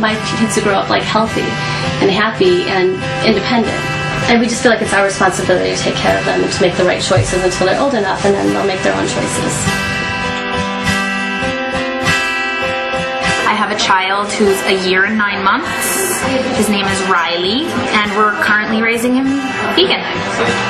my kids to grow up like healthy and happy and independent. And we just feel like it's our responsibility to take care of them and to make the right choices until they're old enough, and then they'll make their own choices. I have a child who's a year and 9 months. His name is Riley, and we're currently raising him vegan.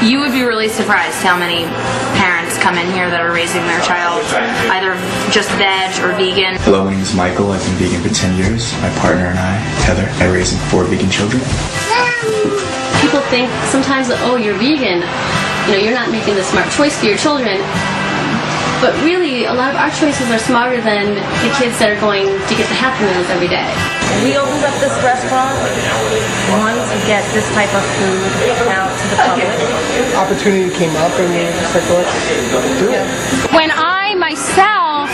You would be really surprised how many parents come in here that are raising their child either just veg or vegan. Hello, my name is Michael. I've been vegan for 10 years. My partner and I, Heather, are raising 4 vegan children. People think sometimes that, oh, you're vegan, you're not making the smart choice for your children. But really, a lot of our choices are smarter than the kids that are going to get the Happy Meals every day. We opened up this restaurant, one, to get this type of food out to the public. Opportunity came up and we were just like, let's do it. When I myself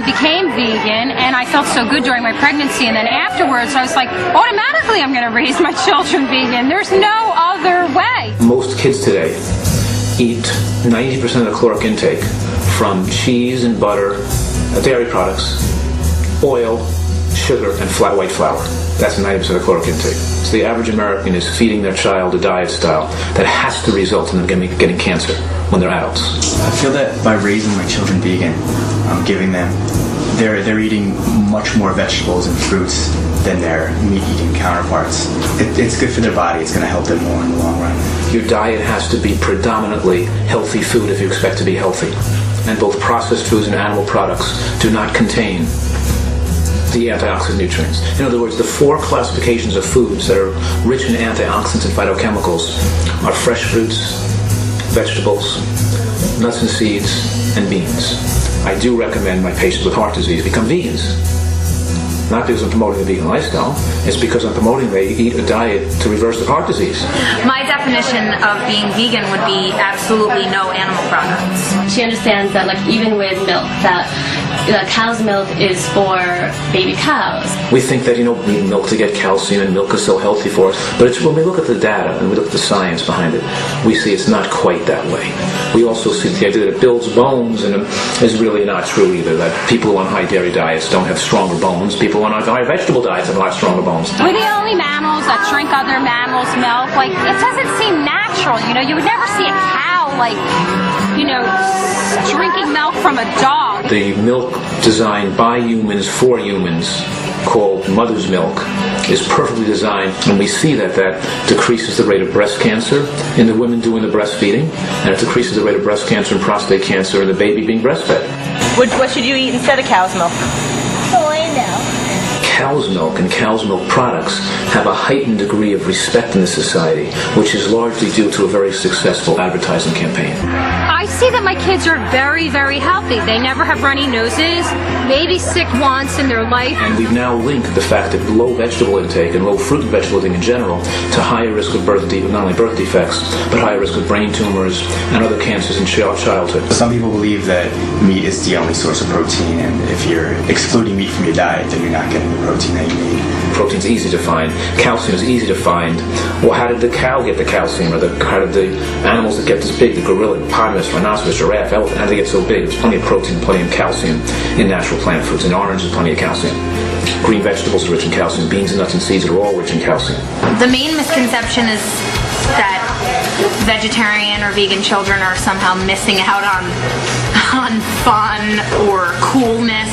became vegan, and I felt so good during my pregnancy, and then afterwards I was like, automatically I'm going to raise my children vegan. There's no other way. Most kids today eat 90% of the caloric intake from cheese and butter, dairy products, oil, sugar, and flat white flour. That's 90% of the caloric intake. So the average American is feeding their child a diet style that has to result in them getting cancer when they're adults. I feel that by raising my children vegan, I'm giving them, they're eating much more vegetables and fruits than their meat-eating counterparts. It's good for their body. It's going to help them more in the long run. Your diet has to be predominantly healthy food if you expect to be healthy. And both processed foods and animal products do not contain the antioxidant nutrients. In other words, the 4 classifications of foods that are rich in antioxidants and phytochemicals are fresh fruits, vegetables, nuts and seeds, and beans. I do recommend my patients with heart disease become vegans. Not because I'm promoting the vegan lifestyle, it's because I'm promoting they eat a diet to reverse their heart disease. My definition of being vegan would be absolutely no animal products. She understands that, like, even with milk, that cow's milk is for baby cows. We think that, we need milk to get calcium, and milk is so healthy for us. But it's when we look at the data and we look at the science behind it, we see it's not quite that way. We also see the idea that it builds bones, and is really not true either, that people who are on high dairy diets don't have stronger bones. People who are on high vegetable diets have a lot stronger bones. We're the only mammals that drink other mammals' milk. Like, it doesn't seem natural, You would never see a cow, drinking milk from a dog. The milk designed by humans for humans, called mother's milk, is perfectly designed, and we see that decreases the rate of breast cancer in the women doing the breastfeeding, and it decreases the rate of breast cancer and prostate cancer in the baby being breastfed. What should you eat instead of cow's milk? Soy milk. Cow's milk and cow's milk products have a heightened degree of respect in the society, which is largely due to a very successful advertising campaign. I see that my kids are very, very healthy. They never have runny noses, maybe sick once in their life. And we've now linked the fact that low vegetable intake and low fruit and vegetable intake in general to higher risk of not only birth defects, but higher risk of brain tumors and other cancers in childhood. Some people believe that meat is the only source of protein, and if you're excluding meat from your diet, then you're not getting the protein that you need. Protein's easy to find. Calcium is easy to find. Well, how did the cow get the calcium? Or how did the animals that get this big, the gorilla, hippopotamus, rhinoceros, giraffe, elephant, how did they get so big? There's plenty of protein, plenty of calcium in natural plant foods. In oranges, plenty of calcium. Green vegetables are rich in calcium. Beans and nuts and seeds are all rich in calcium. The main misconception is that vegetarian or vegan children are somehow missing out on fun or coolness.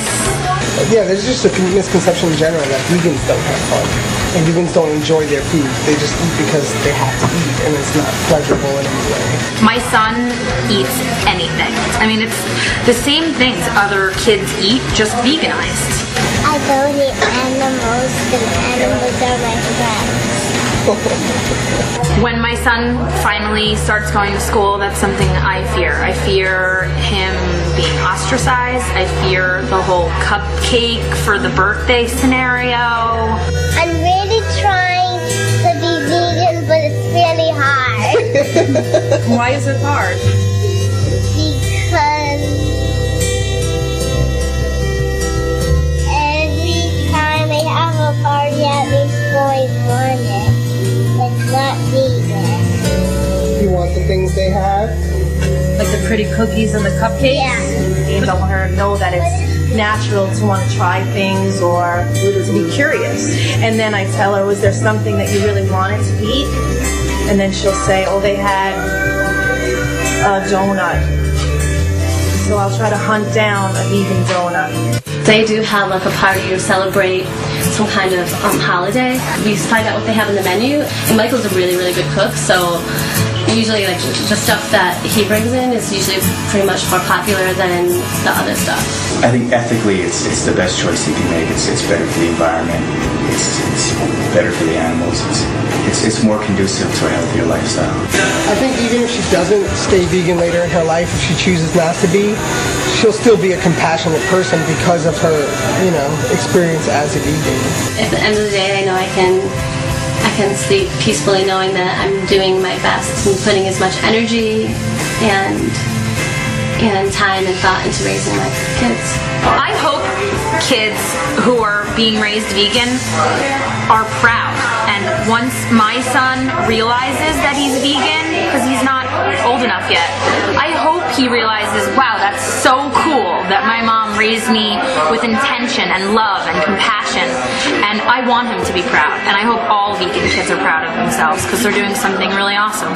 Yeah, there's just a misconception in general that vegans don't have fun. And vegans don't enjoy their food. They just eat because they have to eat, and it's not pleasurable in any way. My son eats anything. I mean, it's the same things other kids eat, just veganized. I don't eat animals, because animals are my friends. When my son finally starts going to school, that's something I fear. I fear him being ostracized. I fear the whole cupcake for the birthday scenario. I'm really trying to be vegan, but it's really hard. Why is it hard? Because every time I have a party, at least boys want it. It's not vegan. You want the things they have? Like the pretty cookies and the cupcakes? Yeah. You don't want her to know that it's natural to want to try things or to be curious. And then I tell her, was there something that you really wanted to eat? And then she'll say, oh, they had a donut. So I'll try to hunt down a vegan donut. They do have like a party or celebrate some kind of holiday. We find out what they have in the menu, and Michael's a really, really good cook, so usually like the stuff that he brings in is usually pretty much more popular than the other stuff. I think ethically it's the best choice you can make. It's better for the environment. It's better for the animals. It's more conducive to a healthier lifestyle. I think even if she doesn't stay vegan later in her life, if she chooses not to be, she'll still be a compassionate person because of her, experience as a vegan. At the end of the day, I know I can sleep peacefully knowing that I'm doing my best and putting as much energy and time and thought into raising my kids. I hope kids who are being raised vegan are proud. And once my son realizes that he's vegan, because he's not old enough yet, I hope he realizes, wow, that's so cool that my mom raised me with intention and love and compassion. And I want him to be proud. And I hope all vegan kids are proud of themselves because they're doing something really awesome.